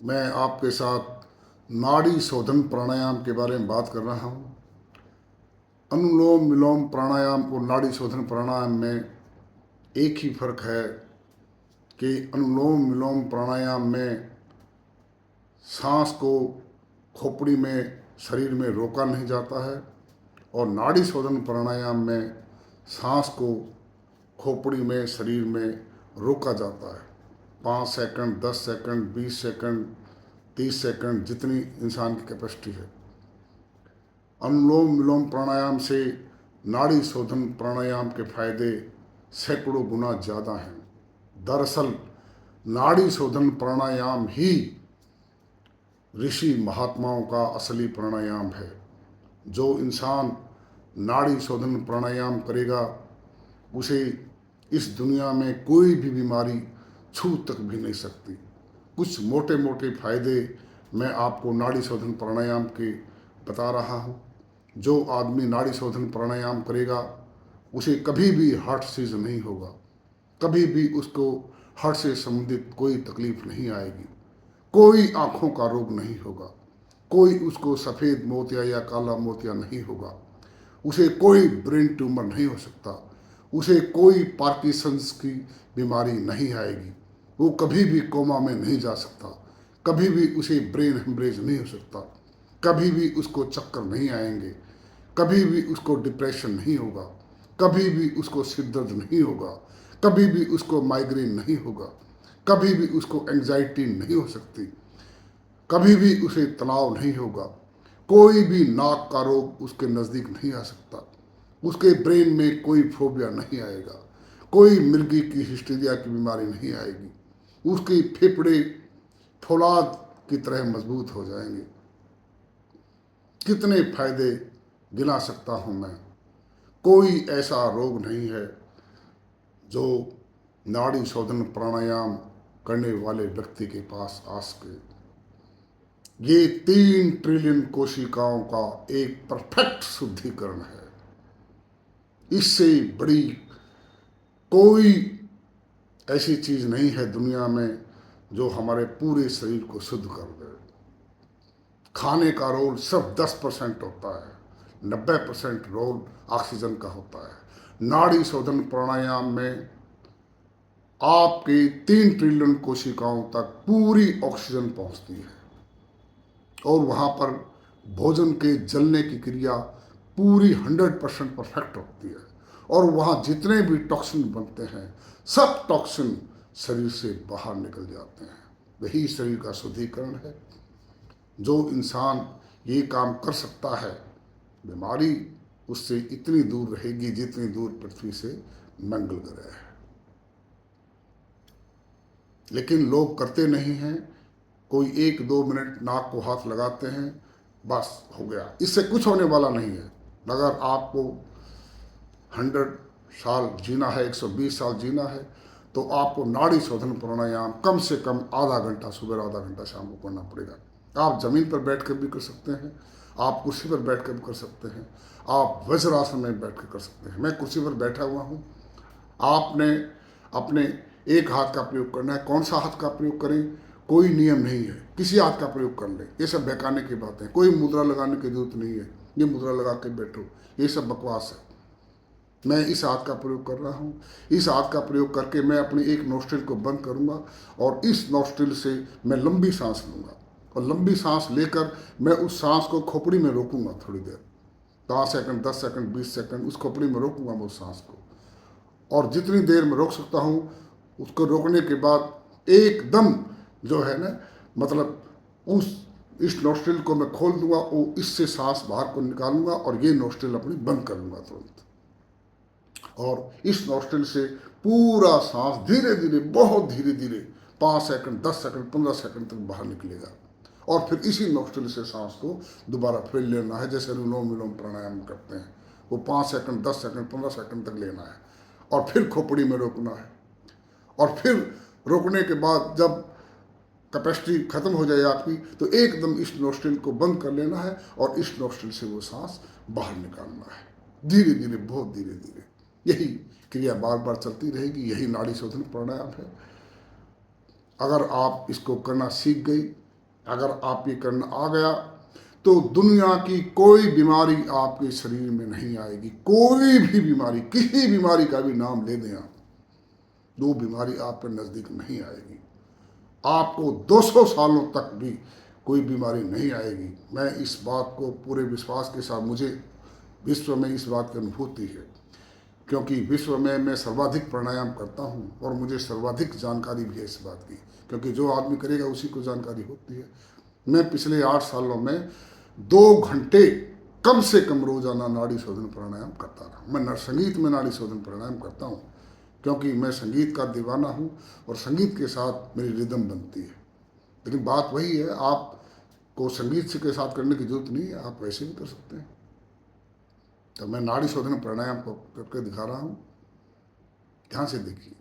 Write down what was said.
मैं आपके साथ नाड़ी शोधन प्राणायाम के बारे में बात कर रहा हूँ। अनुलोम विलोम प्राणायाम और नाड़ी शोधन प्राणायाम में एक ही फर्क है कि अनुलोम विलोम प्राणायाम में सांस को खोपड़ी में शरीर में रोका नहीं जाता है और नाड़ी शोधन प्राणायाम में सांस को खोपड़ी में शरीर में रोका जाता है। 5 सेकंड, 10 सेकंड, 20 सेकंड, 30 सेकंड, जितनी इंसान की कैपेसिटी है। अनुलोम विलोम प्राणायाम से नाड़ी शोधन प्राणायाम के फायदे सैकड़ों गुना ज़्यादा हैं। दरअसल नाड़ी शोधन प्राणायाम ही ऋषि महात्माओं का असली प्राणायाम है। जो इंसान नाड़ी शोधन प्राणायाम करेगा उसे इस दुनिया में कोई भी बीमारी छू तक भी नहीं सकती। कुछ मोटे मोटे फायदे मैं आपको नाड़ी शोधन प्राणायाम के बता रहा हूँ। जो आदमी नाड़ी शोधन प्राणायाम करेगा उसे कभी भी हार्ट डिसीज नहीं होगा, कभी भी उसको हार्ट से संबंधित कोई तकलीफ नहीं आएगी, कोई आँखों का रोग नहीं होगा, कोई उसको सफ़ेद मोतिया या काला मोतिया नहीं होगा, उसे कोई ब्रेन ट्यूमर नहीं हो सकता, उसे कोई पार्किंसंस की बीमारी नहीं आएगी, वो कभी भी कोमा में नहीं जा सकता, कभी भी उसे ब्रेन हेमरेज नहीं हो सकता, कभी भी उसको चक्कर नहीं आएंगे, कभी भी उसको डिप्रेशन नहीं होगा, कभी भी उसको सिर दर्द नहीं होगा, कभी भी उसको माइग्रेन नहीं होगा, कभी भी उसको एंजाइटी नहीं हो सकती, कभी भी उसे तनाव नहीं होगा, कोई भी नाक का रोग उसके नज़दीक नहीं आ सकता, उसके ब्रेन में कोई फोबिया नहीं आएगा, कोई मिर्गी की हिस्टीरिया की बीमारी नहीं आएगी, उसके फेफड़े फौलाद की तरह मजबूत हो जाएंगे। कितने फायदे गिना सकता हूँ मैं। कोई ऐसा रोग नहीं है जो नाड़ी शोधन प्राणायाम करने वाले व्यक्ति के पास आ सके। ये 3 ट्रिलियन कोशिकाओं का एक परफेक्ट शुद्धिकरण है। इससे बड़ी कोई ऐसी चीज नहीं है दुनिया में जो हमारे पूरे शरीर को शुद्ध कर दे। खाने का रोल सिर्फ 10% होता है, 90% रोल ऑक्सीजन का होता है। नाड़ी शोधन प्राणायाम में आपके 3 ट्रिलियन कोशिकाओं तक पूरी ऑक्सीजन पहुंचती है और वहाँ पर भोजन के जलने की क्रिया पूरी 100% परफेक्ट होती है और वहाँ जितने भी टॉक्सिन बनते हैं सब टॉक्सिन शरीर से बाहर निकल जाते हैं। यही शरीर का शुद्धिकरण है। जो इंसान ये काम कर सकता है, बीमारी उससे इतनी दूर रहेगी जितनी दूर पृथ्वी से मंगल ग्रह है। लेकिन लोग करते नहीं हैं। कोई 1-2 मिनट नाक को हाथ लगाते हैं, बस हो गया। इससे कुछ होने वाला नहीं है। अगर आपको 100 साल जीना है, 120 साल जीना है, तो आपको नाड़ी शोधन प्राणायाम कम से कम आधा घंटा सुबह, आधा घंटा शाम को करना पड़ेगा। आप जमीन पर बैठ कर भी कर सकते हैं, आप कुर्सी पर बैठ कर भी कर सकते हैं, आप वज्रासन में बैठ कर कर सकते हैं। मैं कुर्सी पर बैठा हुआ हूँ। आपने अपने एक हाथ का प्रयोग करना है। कौन सा हाथ का प्रयोग करें, कोई नियम नहीं है। किसी हाथ का प्रयोग कर लें। ये सब बहकाने की बातें। कोई मुद्रा लगाने की जरूरत नहीं है, ये मुद्रा लगा के बैठो, ये सब बकवास है। मैं इस हाथ का प्रयोग कर रहा हूँ। इस हाथ का प्रयोग करके मैं अपनी एक नोस्ट्रिल को बंद करूँगा और इस नोस्ट्रिल से मैं लंबी सांस लूँगा और लंबी सांस लेकर मैं उस सांस को खोपड़ी में रोकूंगा थोड़ी देर, 5 सेकंड, 10 सेकंड, 20 सेकंड उस खोपड़ी में रोकूंगा मैं उस सांस को। और जितनी देर में रोक सकता हूँ उसको रोकने के बाद एकदम जो है ना, मतलब उस इस नोस्ट्रिल को मैं खोल दूंगा और इससे सांस बाहर को निकालूंगा और ये नोस्ट्रिल अपनी बंद कर लूँगा तुरंत। और इस नोस्ट्रिल से पूरा सांस धीरे धीरे, बहुत धीरे धीरे 5 सेकंड, 10 सेकंड, 15 सेकंड तक बाहर निकलेगा और फिर इसी नोस्ट्रिल से सांस को दोबारा फिर लेना है, जैसे अनुलोम विलोम प्राणायाम करते हैं। वो 5 सेकंड, 10 सेकंड, 15 सेकंड तक लेना है और फिर खोपड़ी में रोकना है। और फिर रोकने के बाद जब कैपेसिटी खत्म हो जाए आपकी, तो एकदम इस नोस्ट्रिल को बंद कर लेना है और इस नोस्ट्रिल से वो सांस बाहर निकालना है, धीरे धीरे, बहुत धीरे धीरे। यही क्रिया बार बार चलती रहेगी। यही नाड़ी शोधन प्राणायाम है। अगर आप इसको करना सीख गई अगर आप ये करना आ गया तो दुनिया की कोई बीमारी आपके शरीर में नहीं आएगी। कोई भी बीमारी, किसी बीमारी का भी नाम ले दें आप, वो बीमारी आपके नज़दीक नहीं आएगी। आपको 200 सालों तक भी कोई बीमारी नहीं आएगी। मैं इस बात को पूरे विश्वास के साथ, मुझे विश्व में इस बात की अनुभूति है, क्योंकि विश्व में मैं सर्वाधिक प्राणायाम करता हूँ और मुझे सर्वाधिक जानकारी भी है इस बात की, क्योंकि जो आदमी करेगा उसी को जानकारी होती है। मैं पिछले 8 सालों में 2 घंटे कम से कम रोजाना नाड़ी शोधन प्राणायाम करता रहा। मैं संगीत में नाड़ी शोधन प्राणायाम करता हूँ, क्योंकि मैं संगीत का दीवाना हूँ और संगीत के साथ मेरी रिदम बनती है। लेकिन बात वही है, आपको संगीत के साथ करने की जरूरत नहीं है, आप वैसे भी कर सकते हैं। तो मैं नाड़ी शोधन प्राणायाम को करके दिखा रहा हूँ, ध्यान से देखिए।